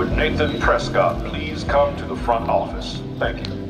Would Nathan Prescott please come to the front office? Thank you.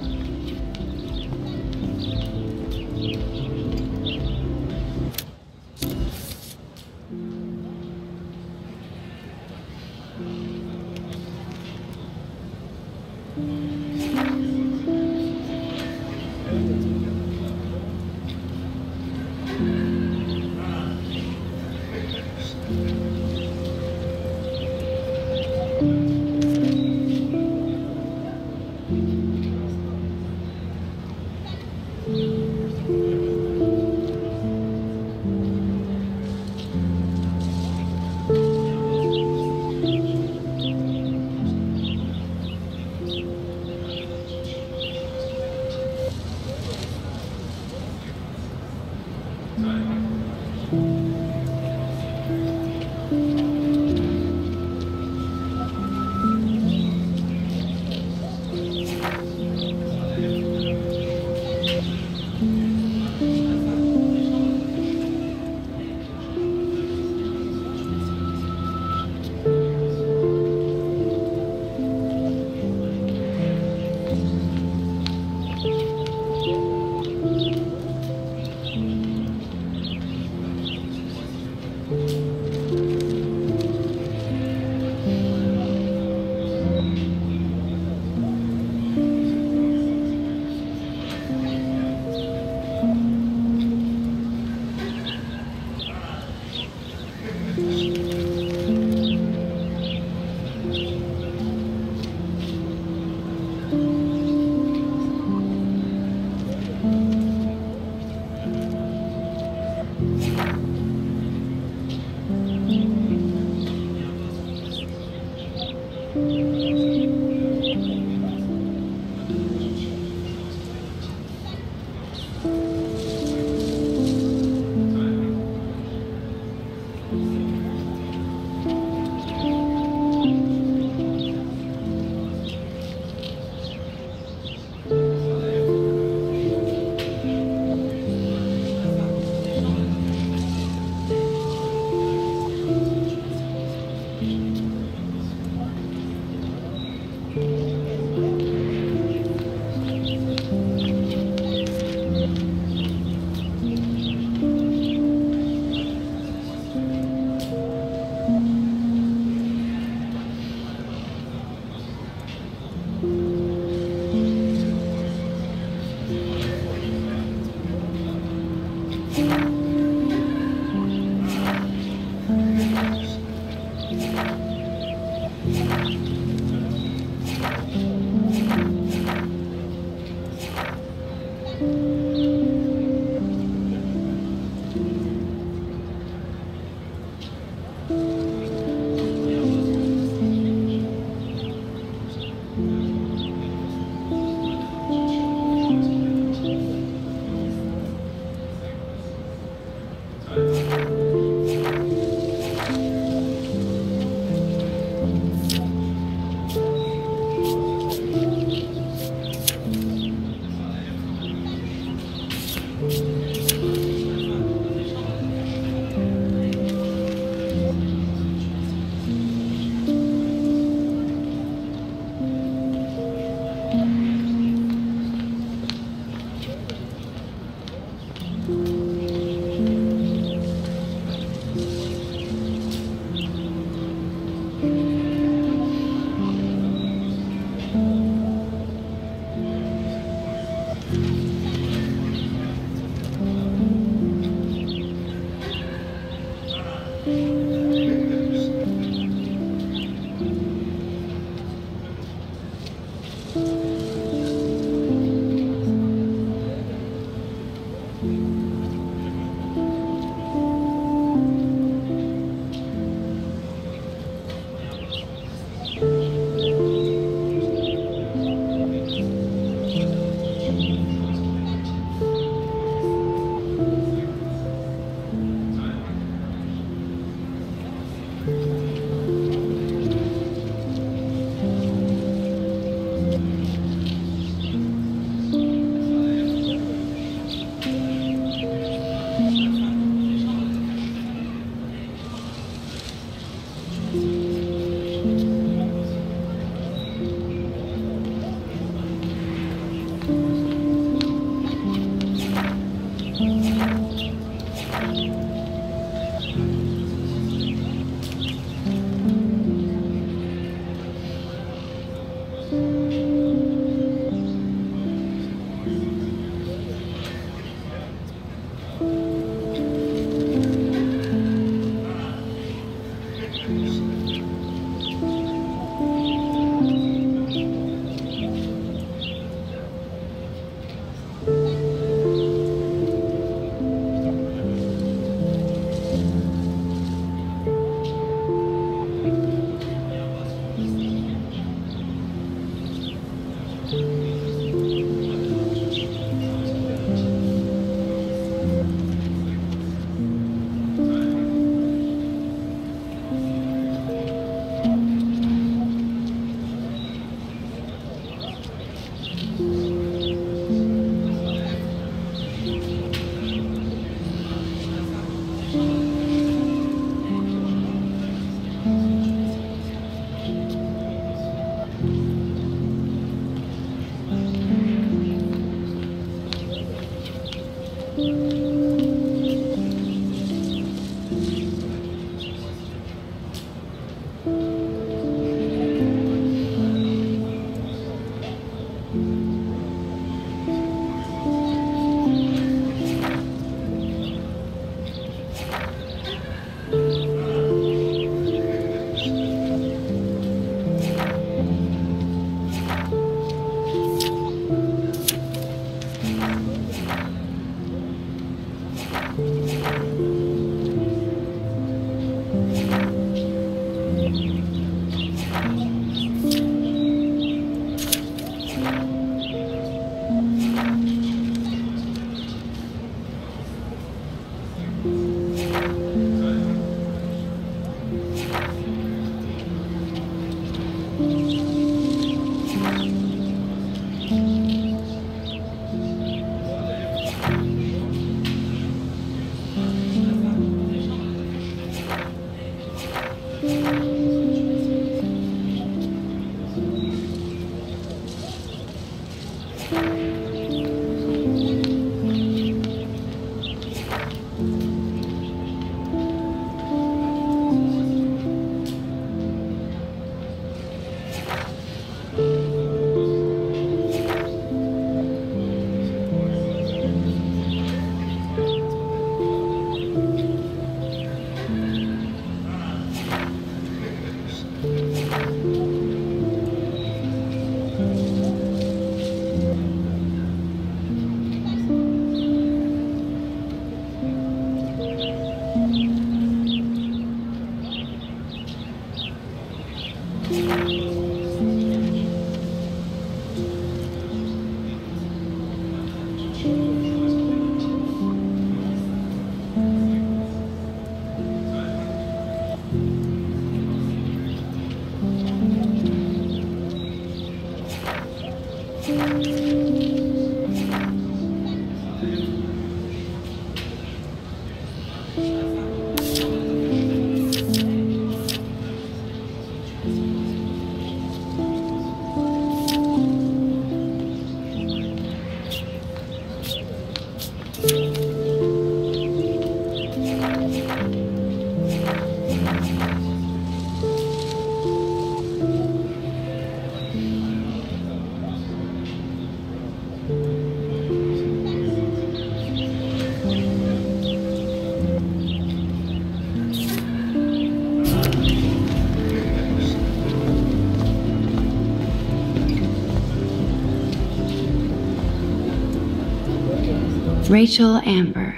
Rachel Amber.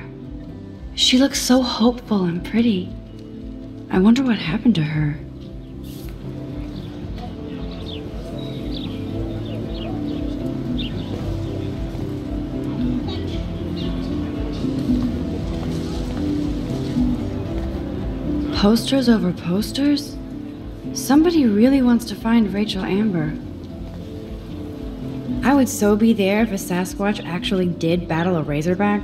She looks so hopeful and pretty. I wonder what happened to her. Posters over posters? Somebody really wants to find Rachel Amber. I would so be there if a Sasquatch actually did battle a Razorback.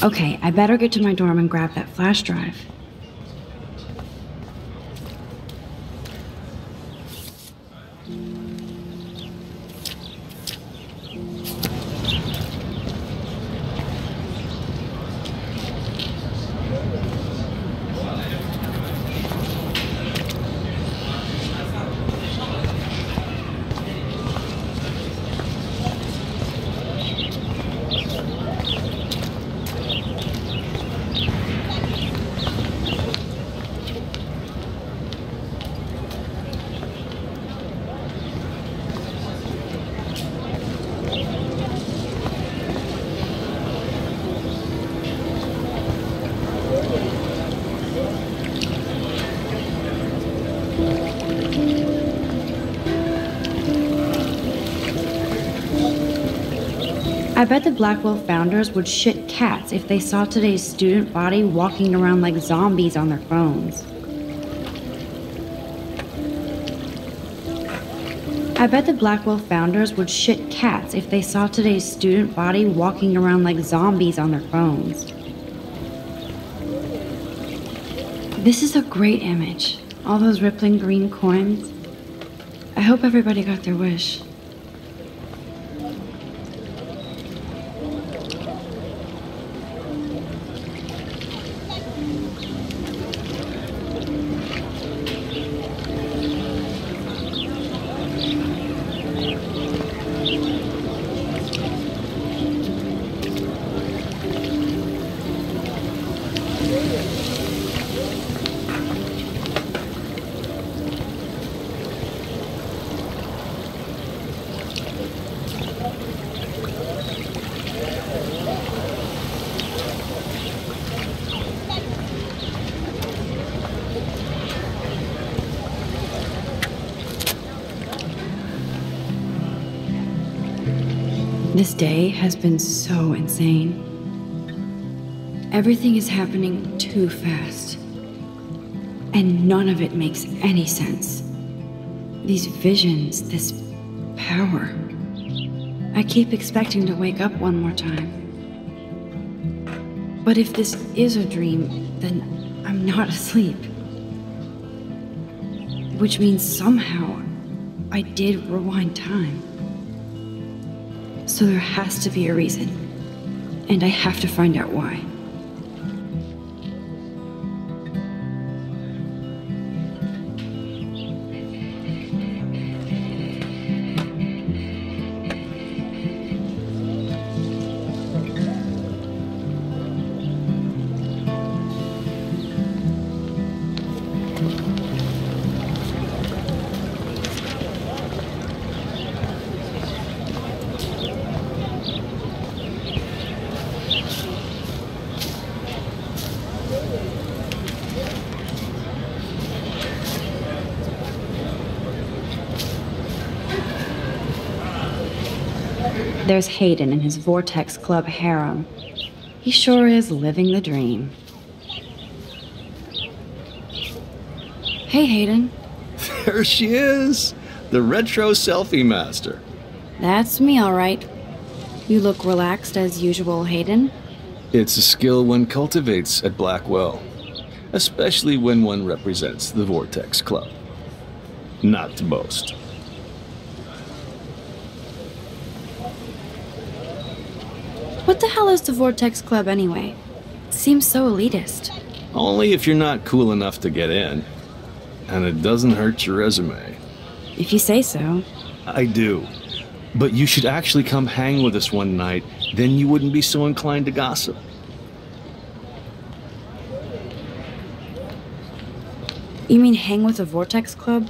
Okay, I better get to my dorm and grab that flash drive. I bet the Blackwell founders would shit cats if they saw today's student body walking around like zombies on their phones. I bet the Blackwell founders would shit cats if they saw today's student body walking around like zombies on their phones. This is a great image. All those rippling green coins. I hope everybody got their wish. This day has been so insane. Everything is happening too fast. And none of it makes any sense. These visions, this power. I keep expecting to wake up one more time. But if this is a dream, then I'm not asleep. Which means somehow I did rewind time. So there has to be a reason, and I have to find out why. There's Hayden and his Vortex Club harem. He sure is living the dream. Hey, Hayden. There she is, the retro selfie master. That's me, all right. You look relaxed as usual, Hayden. It's a skill one cultivates at Blackwell, especially when one represents the Vortex Club. Not to boast. What the hell is the Vortex Club anyway? It seems so elitist. Only if you're not cool enough to get in. And it doesn't hurt your resume. If you say so. I do. But you should actually come hang with us one night, then you wouldn't be so inclined to gossip. You mean hang with the Vortex Club?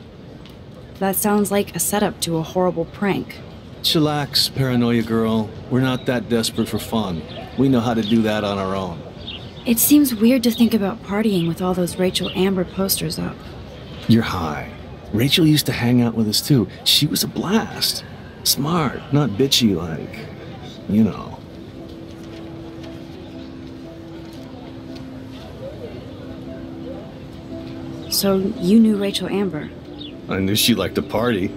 That sounds like a setup to a horrible prank. Chillax, paranoia girl. We're not that desperate for fun. We know how to do that on our own. It seems weird to think about partying with all those Rachel Amber posters up. You're high. Rachel used to hang out with us too. She was a blast. Smart, not bitchy like, you know. So you knew Rachel Amber? I knew she liked to party.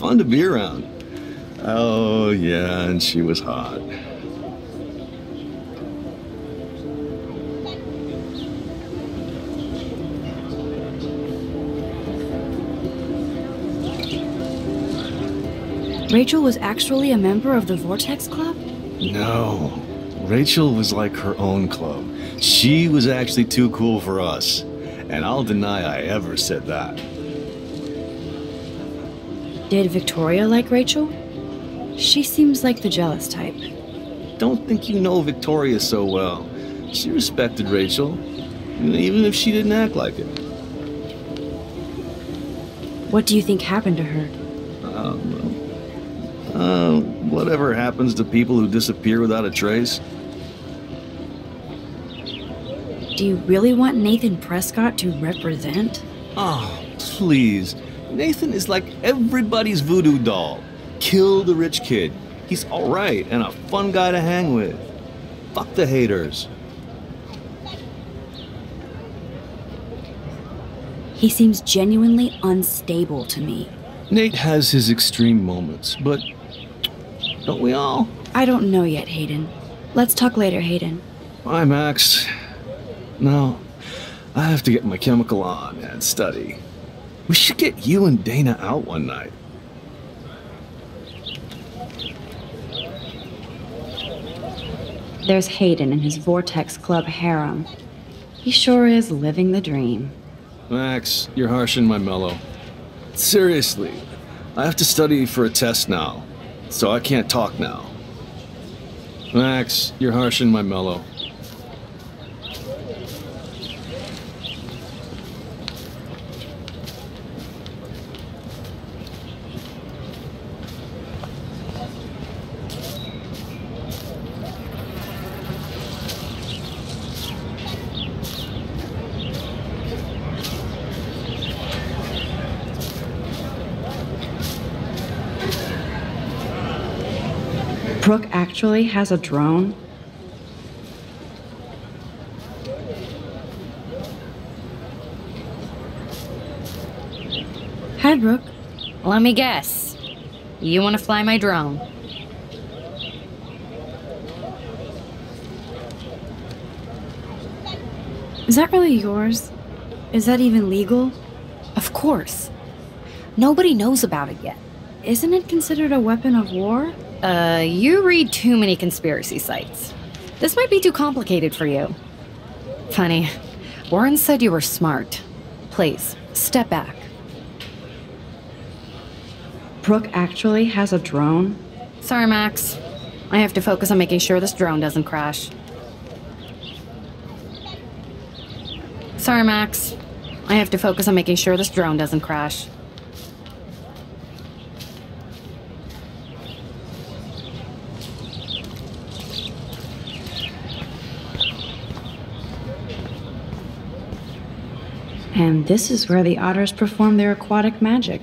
Fun to be around. Oh, yeah, and she was hot. Rachel was actually a member of the Vortex Club? No. Rachel was like her own club. She was actually too cool for us. And I'll deny I ever said that. Did Victoria like Rachel? She seems like the jealous type. Don't think you know Victoria so well. She respected Rachel, even if she didn't act like it. What do you think happened to her? Whatever happens to people who disappear without a trace. Do you really want Nathan Prescott to represent? Oh, please. Nathan is like everybody's voodoo doll. Kill the rich kid. He's alright and a fun guy to hang with. Fuck the haters. He seems genuinely unstable to me. Nate has his extreme moments, but don't we all? I don't know yet, Hayden. Let's talk later, Hayden. Bye, Max. No, I have to get my chemical on and study. We should get you and Dana out one night. There's Hayden and his Vortex Club harem. He sure is living the dream. Max, you're harshing my mellow. Seriously, I have to study for a test now, so I can't talk now. Max, you're harshing my mellow. Brooke actually has a drone? Hi, Brooke. Let me guess. You want to fly my drone? Is that really yours? Is that even legal? Of course. Nobody knows about it yet. Isn't it considered a weapon of war? You read too many conspiracy sites. This might be too complicated for you. Funny, Warren said you were smart. Please, step back. Brooke actually has a drone? Sorry, Max. I have to focus on making sure this drone doesn't crash. Sorry, Max. I have to focus on making sure this drone doesn't crash. And this is where the otters perform their aquatic magic.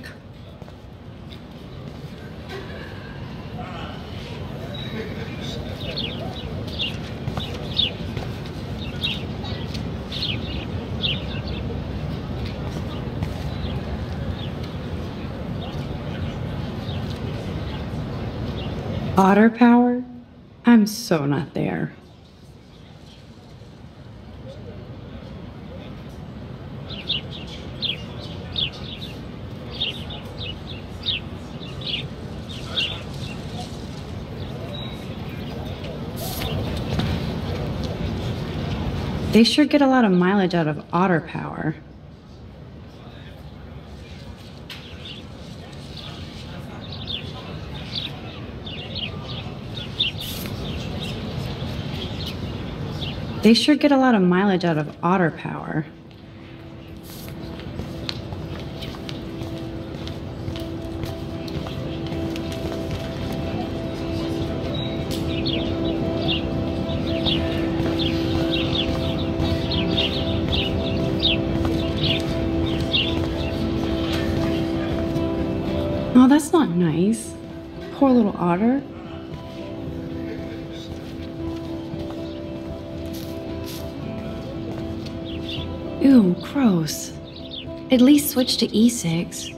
Otter power? I'm so not there. They sure get a lot of mileage out of otter power. They sure get a lot of mileage out of otter power. Oh, that's not nice. Poor little otter. Ew, gross. At least switch to e-cigs.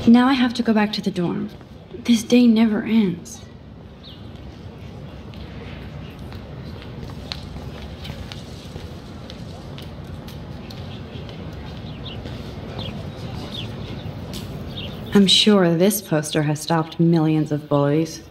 Now I have to go back to the dorm. This day never ends. I'm sure this poster has stopped millions of bullies.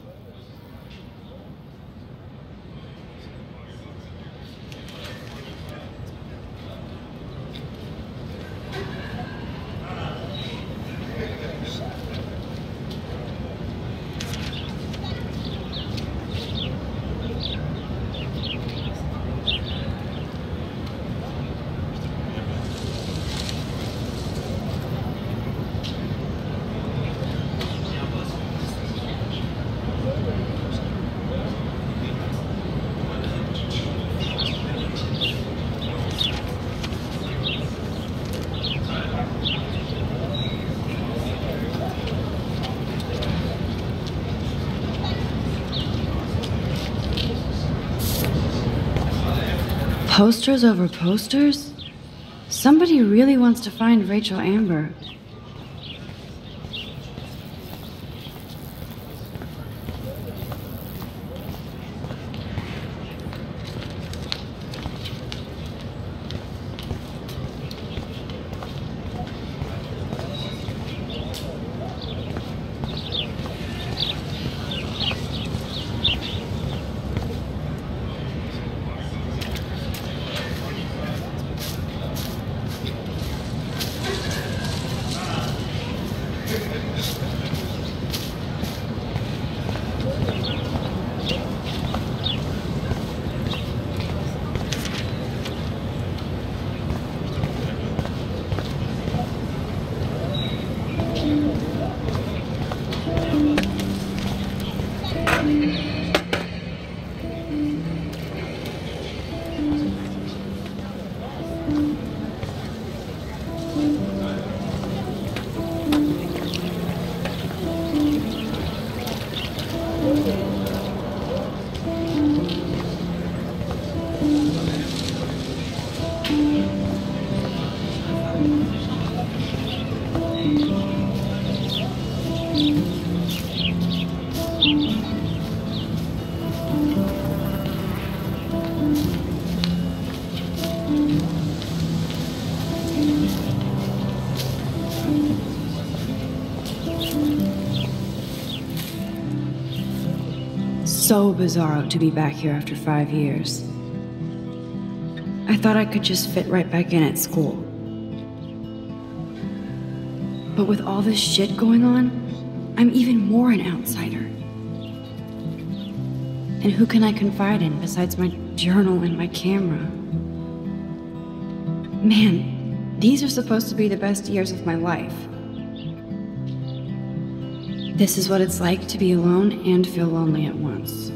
Posters over posters? Somebody really wants to find Rachel Amber. So bizarro to be back here after 5 years. I thought I could just fit right back in at school. But with all this shit going on, I'm even more an outsider. And who can I confide in besides my journal and my camera? Man, these are supposed to be the best years of my life. This is what it's like to be alone and feel lonely at once.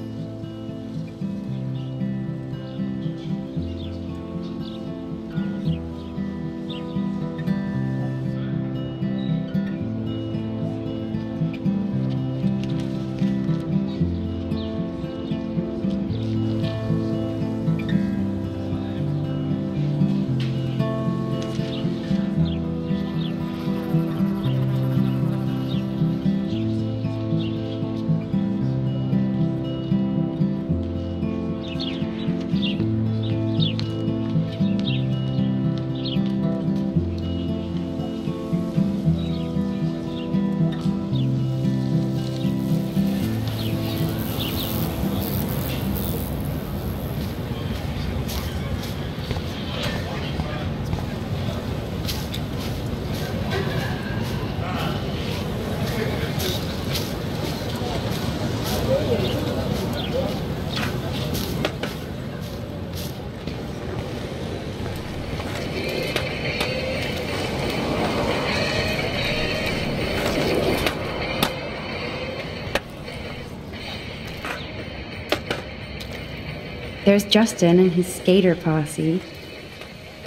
There's Justin and his skater posse.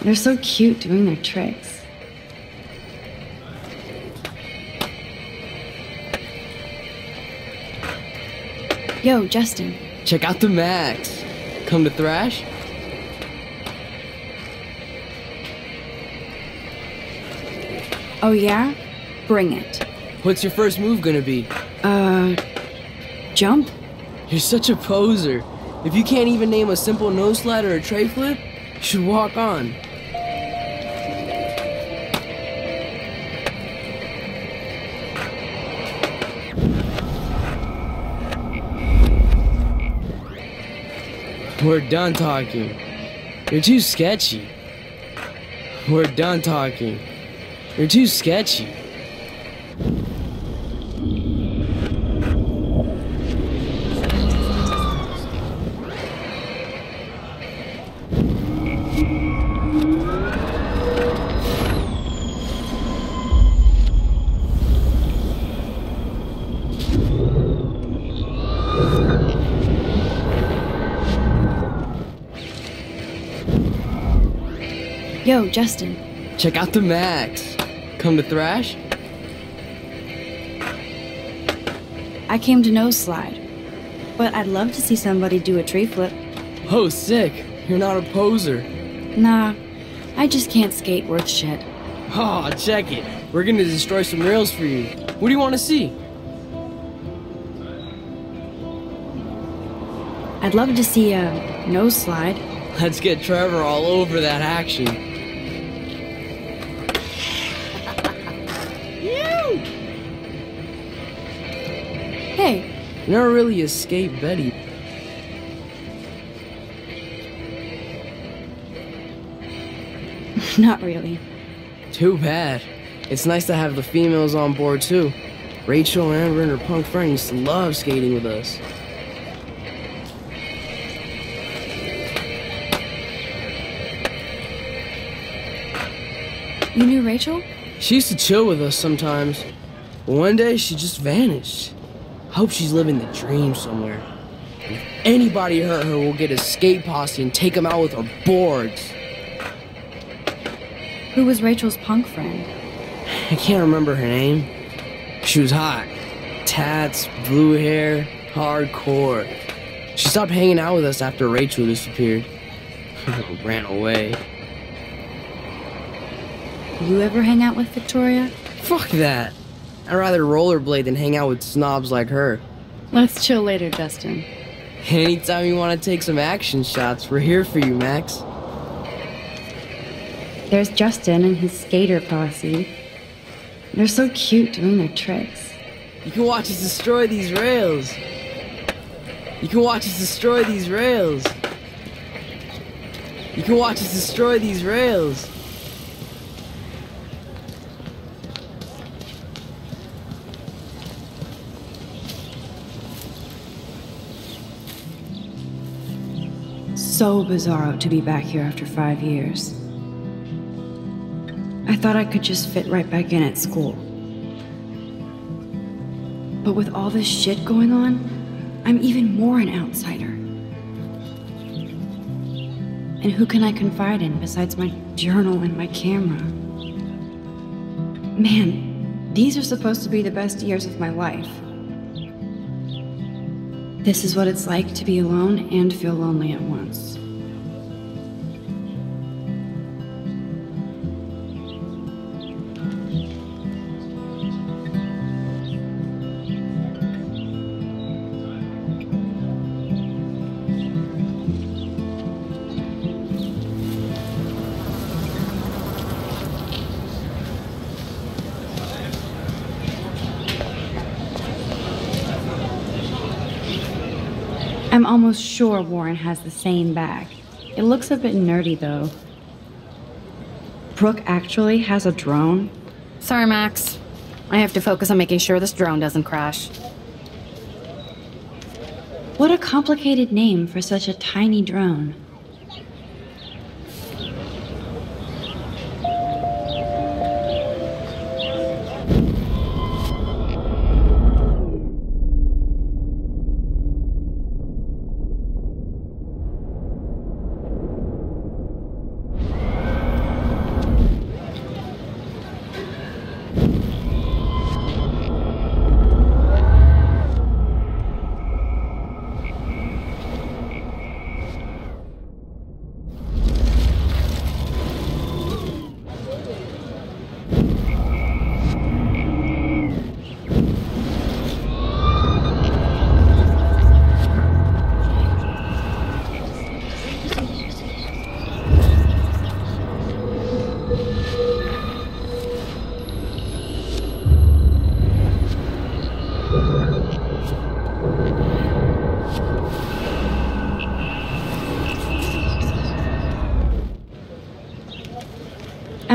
They're so cute doing their tricks. Yo, Justin. Check out the Max. Come to thrash? Oh yeah? Bring it. What's your first move gonna be? Jump? You're such a poser. If you can't even name a simple nose slide or a tray flip, you should walk on. We're done talking. You're too sketchy. We're done talking. You're too sketchy. Yo, Justin. Check out the Max. Come to thrash? I came to nose slide. But I'd love to see somebody do a tree flip. Oh, sick. You're not a poser. Nah, I just can't skate worth shit. Oh, check it. We're gonna destroy some rails for you. What do you want to see? I'd love to see a nose slide. Let's get Trevor all over that action. Hey, You're not really a skate Betty. not really. Too bad. It's nice to have the females on board too. Rachel, Amber, and her punk friend used to love skating with us. You knew Rachel? She used to chill with us sometimes, but one day she just vanished. I hope she's living the dream somewhere. And if anybody hurt her, we'll get a skate posse and take them out with our boards. Who was Rachel's punk friend? I can't remember her name. She was hot. Tats, blue hair, hardcore. She stopped hanging out with us after Rachel disappeared. Ran away. You ever hang out with Victoria? Fuck that. I'd rather rollerblade than hang out with snobs like her. Let's chill later, Justin. Anytime you want to take some action shots, we're here for you, Max. There's Justin and his skater posse. They're so cute doing their tricks. You can watch us destroy these rails. You can watch us destroy these rails. You can watch us destroy these rails. So bizarro to be back here after 5 years. I thought I could just fit right back in at school. But with all this shit going on, I'm even more an outsider. And who can I confide in besides my journal and my camera? Man, these are supposed to be the best years of my life. This is what it's like to be alone and feel lonely at once. I'm almost sure Warren has the same bag. It looks a bit nerdy, though. Brooke actually has a drone? Sorry, Max. I have to focus on making sure this drone doesn't crash. What a complicated name for such a tiny drone.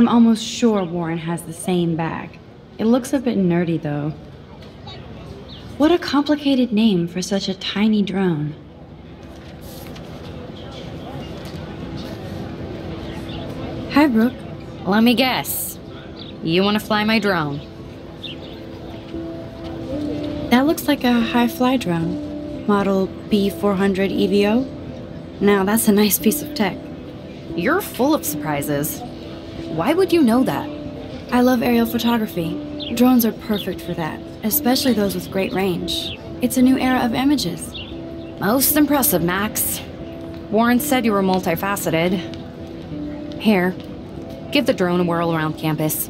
I'm almost sure Warren has the same bag. It looks a bit nerdy, though. What a complicated name for such a tiny drone. Hi, Brooke. Let me guess. You want to fly my drone? That looks like a high-fly drone. Model B400 EVO. Now, that's a nice piece of tech. You're full of surprises. Why would you know that? I love aerial photography. Drones are perfect for that, especially those with great range. It's a new era of images. Most impressive, Max. Warren said you were multifaceted. Here, give the drone a whirl around campus.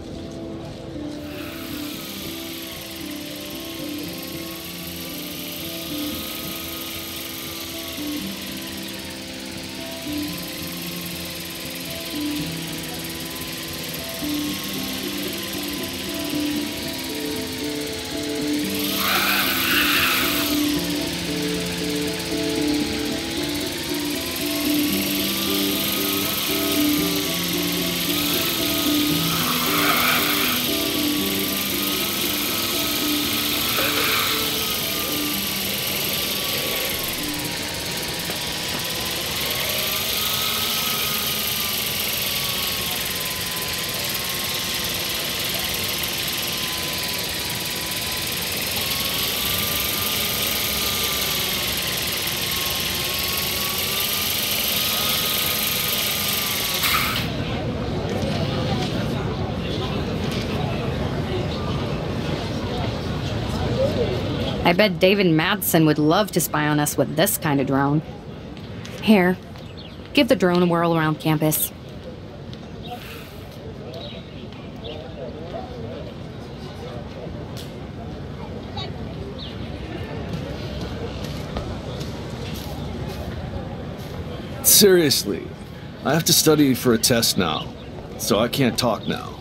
I bet David Madsen would love to spy on us with this kind of drone. Here, give the drone a whirl around campus. Seriously, I have to study for a test now, so I can't talk now.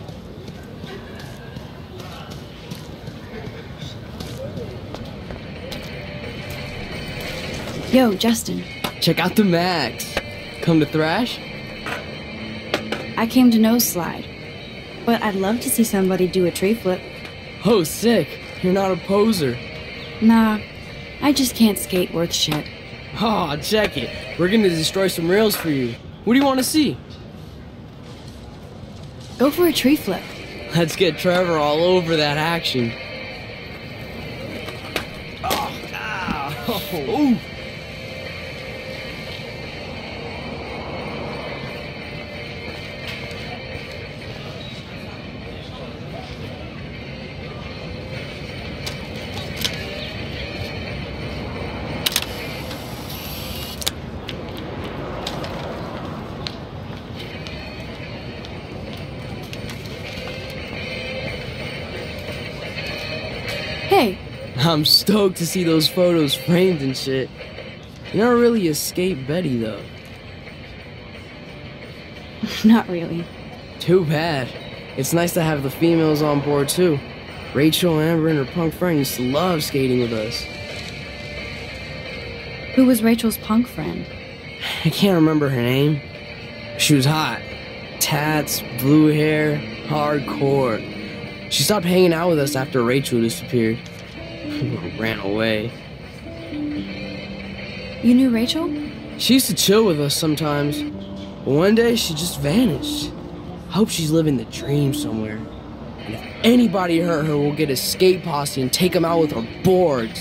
Yo, Justin. Check out the Max. Come to thrash? I came to nose slide, but I'd love to see somebody do a tree flip. Oh, sick. You're not a poser. Nah, I just can't skate worth shit. Oh, check it. We're gonna destroy some rails for you. What do you want to see? Go for a tree flip. Let's get Trevor all over that action. Oh, ow. Ooh. Hey, I'm stoked to see those photos framed and shit. You're not really a skate Betty, though. not really. Too bad. It's nice to have the females on board, too. Rachel, Amber, and her punk friend used to love skating with us. Who was Rachel's punk friend? I can't remember her name. She was hot. Tats, blue hair, hardcore. She stopped hanging out with us after Rachel disappeared. Ran away. You knew Rachel? She used to chill with us sometimes. But one day, she just vanished. I hope she's living the dream somewhere. And if anybody hurt her, we'll get a skate posse and take them out with our boards.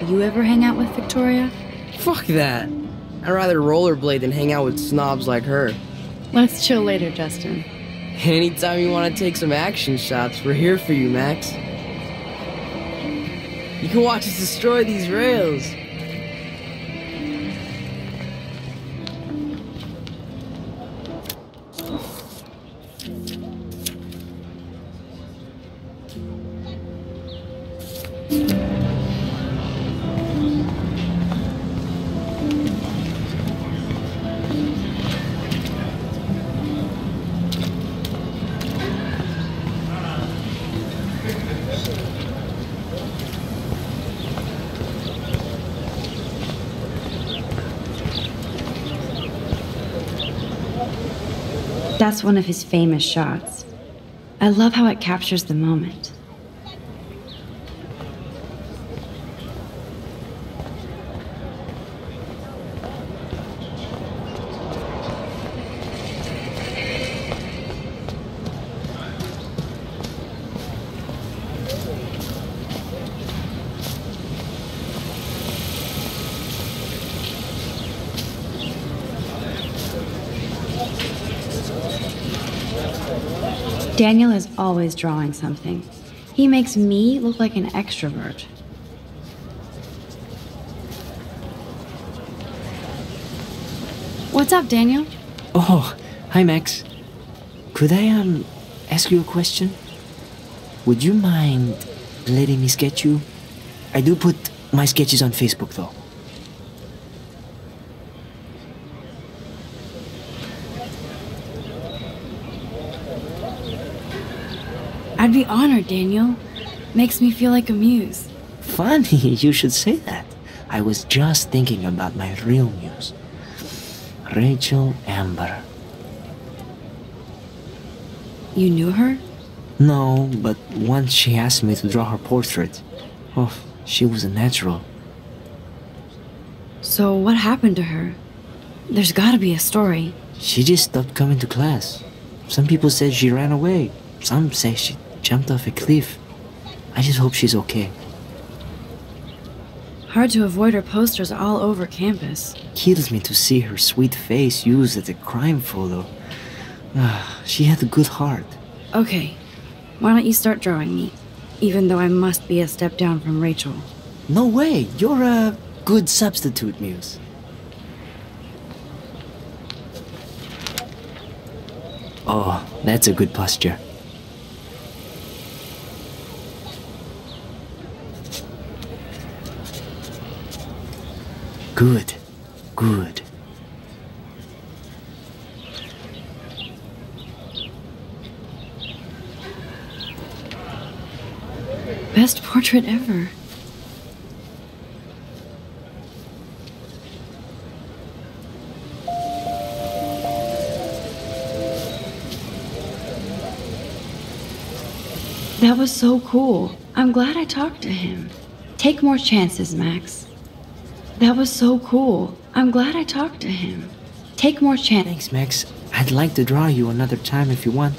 You ever hang out with Victoria? Fuck that. I'd rather rollerblade than hang out with snobs like her. Let's chill later, Justin. Anytime you want to take some action shots, we're here for you, Max. You can watch us destroy these rails. That's one of his famous shots. I love how it captures the moment. Daniel is always drawing something. He makes me look like an extrovert. What's up, Daniel? Oh, hi Max. Could I ask you a question? Would you mind letting me sketch you? I do put my sketches on Facebook though. I'd be honored, Daniel. Makes me feel like a muse. Funny you should say that. I was just thinking about my real muse. Rachel Amber. You knew her? No, but once she asked me to draw her portrait. Oh, she was a natural. So what happened to her? There's gotta be a story. She just stopped coming to class. Some people said she ran away. Some say she jumped off a cliff. I just hope she's okay. Hard to avoid her posters all over campus. Kills me to see her sweet face used as a crime photo. She had a good heart. Okay, why don't you start drawing me? Even though I must be a step down from Rachel. No way, you're a good substitute, Muse. Oh, that's a good posture. Good, good. Best portrait ever. That was so cool. I'm glad I talked to him. Take more chances, Max. That was so cool. I'm glad I talked to him. Take more chances. Thanks, Max. I'd like to draw you another time if you want.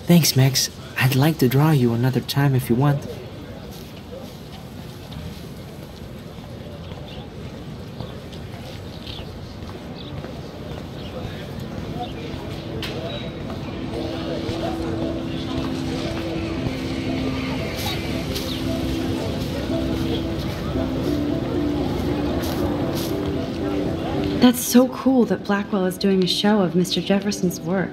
Thanks, Max. I'd like to draw you another time if you want. That's so cool that Blackwell is doing a show of Mr. Jefferson's work.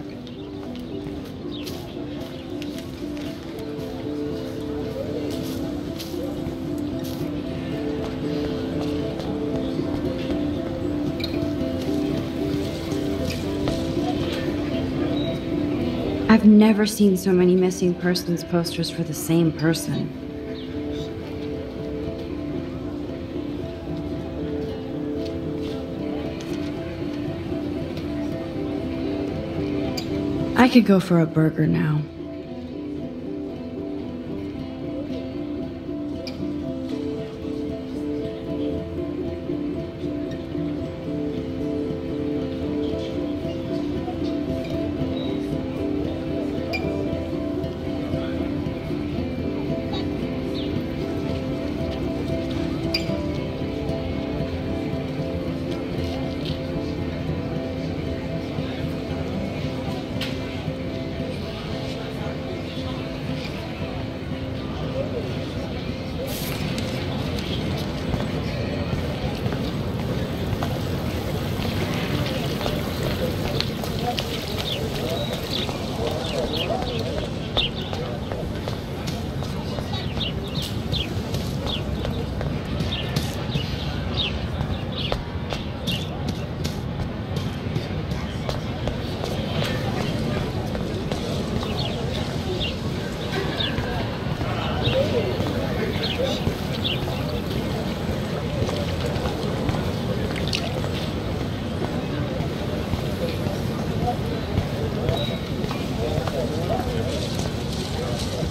I've never seen so many missing persons posters for the same person. I could go for a burger now.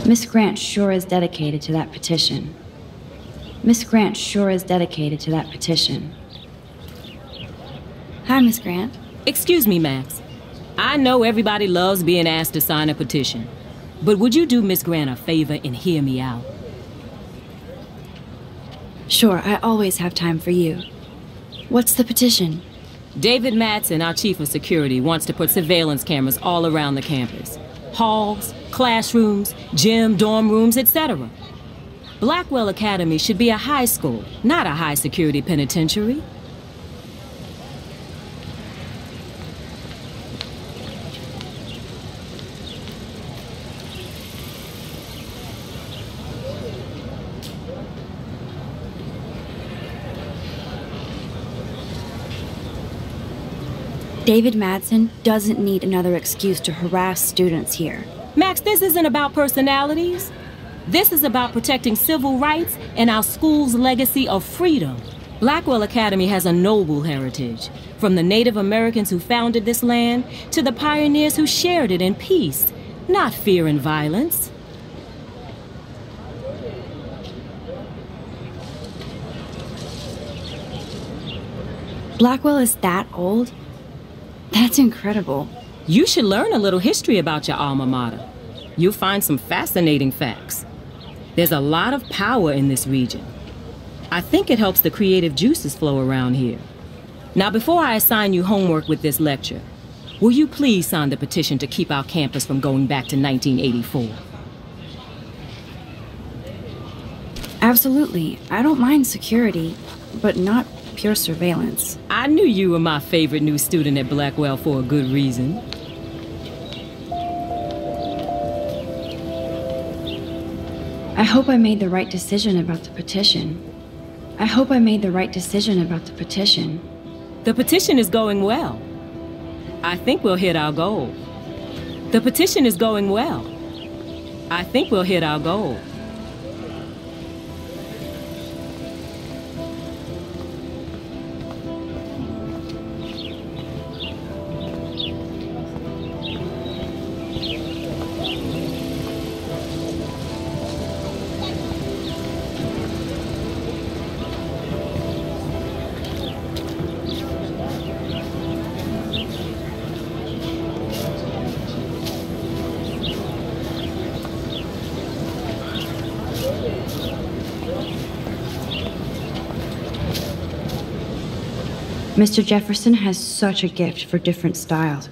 Miss Grant sure is dedicated to that petition. Miss Grant sure is dedicated to that petition. Hi, Miss Grant. Excuse me, Max. I know everybody loves being asked to sign a petition, but would you do Miss Grant a favor and hear me out? Sure, I always have time for you. What's the petition? David Madsen, our chief of security, wants to put surveillance cameras all around the campus. Halls, classrooms, gym, dorm rooms, etc. Blackwell Academy should be a high school, not a high-security penitentiary. David Madsen doesn't need another excuse to harass students here. Max, this isn't about personalities. This is about protecting civil rights and our school's legacy of freedom. Blackwell Academy has a noble heritage, from the Native Americans who founded this land to the pioneers who shared it in peace, not fear and violence. Blackwell is that old? That's incredible. You should learn a little history about your alma mater. You'll find some fascinating facts. There's a lot of power in this region. I think it helps the creative juices flow around here. Now, before I assign you homework with this lecture, will you please sign the petition to keep our campus from going back to 1984? Absolutely. I don't mind security, but not pure surveillance. I knew you were my favorite new student at Blackwell for a good reason. I hope I made the right decision about the petition. I hope I made the right decision about the petition. The petition is going well. I think we'll hit our goal. The petition is going well. I think we'll hit our goal. Mr. Jefferson has such a gift for different styles.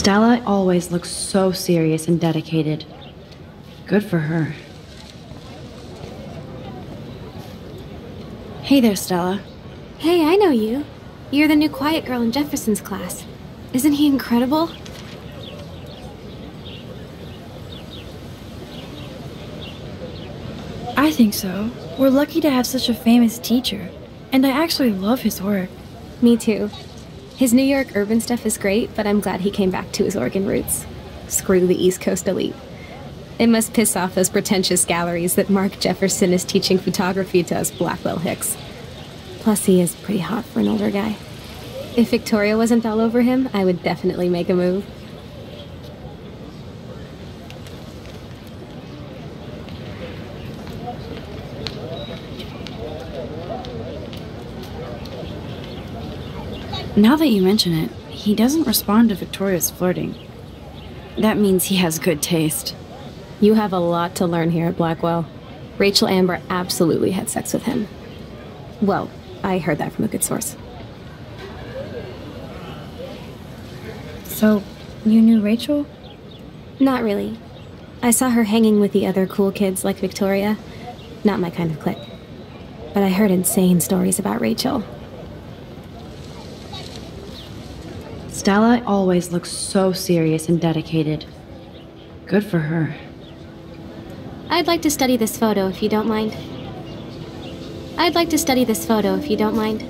Stella always looks so serious and dedicated. Good for her. Hey there, Stella. Hey, I know you. You're the new quiet girl in Jefferson's class. Isn't he incredible? I think so. We're lucky to have such a famous teacher. And I actually love his work. Me too. His New York urban stuff is great, but I'm glad he came back to his Oregon roots. Screw the East Coast elite. It must piss off those pretentious galleries that Mark Jefferson is teaching photography to us Blackwell hicks. Plus, he is pretty hot for an older guy. If Victoria wasn't all over him, I would definitely make a move. Now that you mention it, he doesn't respond to Victoria's flirting. That means he has good taste. You have a lot to learn here at Blackwell. Rachel Amber absolutely had sex with him. Well, I heard that from a good source. So, you knew Rachel? Not really. I saw her hanging with the other cool kids like Victoria. Not my kind of clique. But I heard insane stories about Rachel. Stella always looks so serious and dedicated. Good for her. I'd like to study this photo if you don't mind. I'd like to study this photo if you don't mind.